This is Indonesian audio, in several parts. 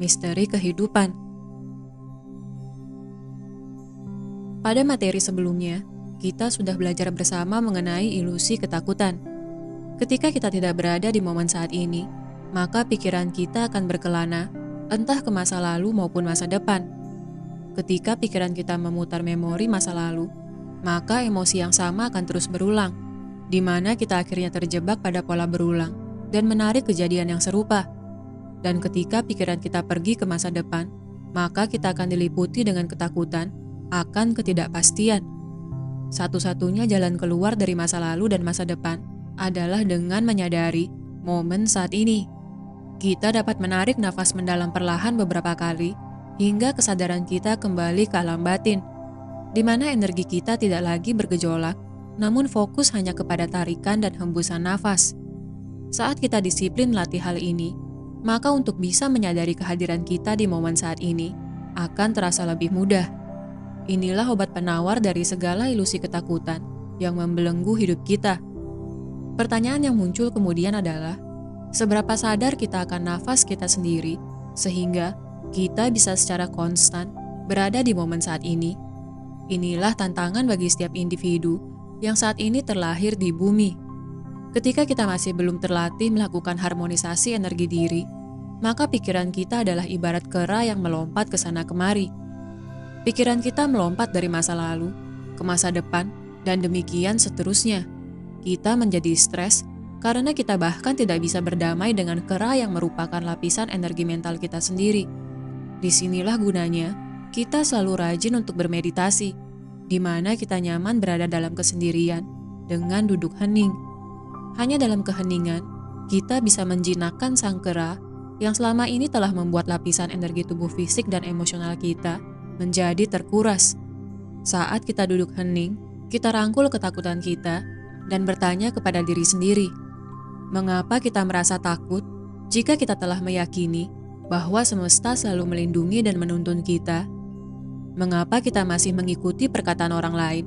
misteri kehidupan. Pada materi sebelumnya, kita sudah belajar bersama mengenai ilusi ketakutan. Ketika kita tidak berada di momen saat ini, maka pikiran kita akan berkelana, entah ke masa lalu maupun masa depan. Ketika pikiran kita memutar memori masa lalu, maka emosi yang sama akan terus berulang, di mana kita akhirnya terjebak pada pola berulang dan menarik kejadian yang serupa. Dan ketika pikiran kita pergi ke masa depan, maka kita akan diliputi dengan ketakutan akan ketidakpastian. Satu-satunya jalan keluar dari masa lalu dan masa depan adalah dengan menyadari momen saat ini. Kita dapat menarik nafas mendalam perlahan beberapa kali hingga kesadaran kita kembali ke alam batin, di mana energi kita tidak lagi bergejolak, namun fokus hanya kepada tarikan dan hembusan nafas. Saat kita disiplin melatih hal ini, maka untuk bisa menyadari kehadiran kita di momen saat ini akan terasa lebih mudah. Inilah obat penawar dari segala ilusi ketakutan yang membelenggu hidup kita. Pertanyaan yang muncul kemudian adalah, seberapa sadar kita akan nafas kita sendiri sehingga kita bisa secara konstan berada di momen saat ini? Inilah tantangan bagi setiap individu yang saat ini terlahir di bumi. Ketika kita masih belum terlatih melakukan harmonisasi energi diri, maka pikiran kita adalah ibarat kera yang melompat ke sana kemari. Pikiran kita melompat dari masa lalu ke masa depan dan demikian seterusnya. Kita menjadi stres karena kita bahkan tidak bisa berdamai dengan kera yang merupakan lapisan energi mental kita sendiri. Disinilah gunanya kita selalu rajin untuk bermeditasi, di mana kita nyaman berada dalam kesendirian dengan duduk hening. Hanya dalam keheningan, kita bisa menjinakkan sang kera yang selama ini telah membuat lapisan energi tubuh fisik dan emosional kita menjadi terkuras. Saat kita duduk hening, kita rangkul ketakutan kita dan bertanya kepada diri sendiri, mengapa kita merasa takut jika kita telah meyakini bahwa semesta selalu melindungi dan menuntun kita? Mengapa kita masih mengikuti perkataan orang lain,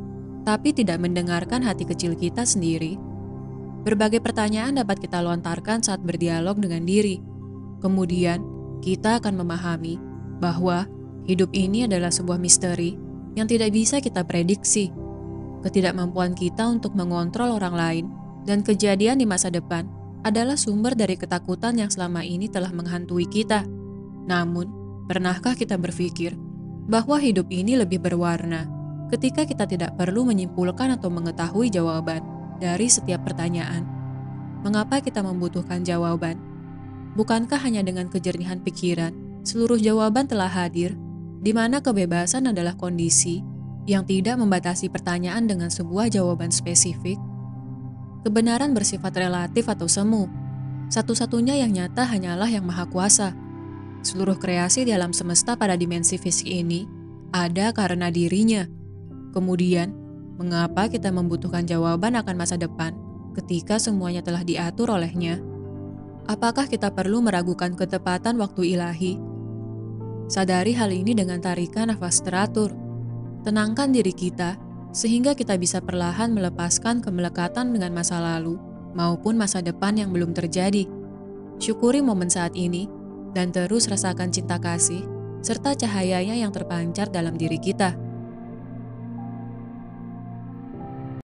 tapi tidak mendengarkan hati kecil kita sendiri? Berbagai pertanyaan dapat kita lontarkan saat berdialog dengan diri. Kemudian, kita akan memahami bahwa hidup ini adalah sebuah misteri yang tidak bisa kita prediksi. Ketidakmampuan kita untuk mengontrol orang lain dan kejadian di masa depan adalah sumber dari ketakutan yang selama ini telah menghantui kita. Namun, pernahkah kita berpikir bahwa hidup ini lebih berwarna ketika kita tidak perlu menyimpulkan atau mengetahui jawaban dari setiap pertanyaan? Mengapa kita membutuhkan jawaban? Bukankah hanya dengan kejernihan pikiran, seluruh jawaban telah hadir, di mana kebebasan adalah kondisi yang tidak membatasi pertanyaan dengan sebuah jawaban spesifik? Kebenaran bersifat relatif atau semu. Satu-satunya yang nyata hanyalah Yang Maha Kuasa. Seluruh kreasi di alam semesta pada dimensi fisik ini ada karena dirinya. Kemudian, mengapa kita membutuhkan jawaban akan masa depan ketika semuanya telah diatur olehnya? Apakah kita perlu meragukan ketepatan waktu ilahi? Sadari hal ini dengan tarikan nafas teratur. Tenangkan diri kita sehingga kita bisa perlahan melepaskan kemelekatan dengan masa lalu maupun masa depan yang belum terjadi. Syukuri momen saat ini dan terus rasakan cinta kasih serta cahayanya yang terpancar dalam diri kita.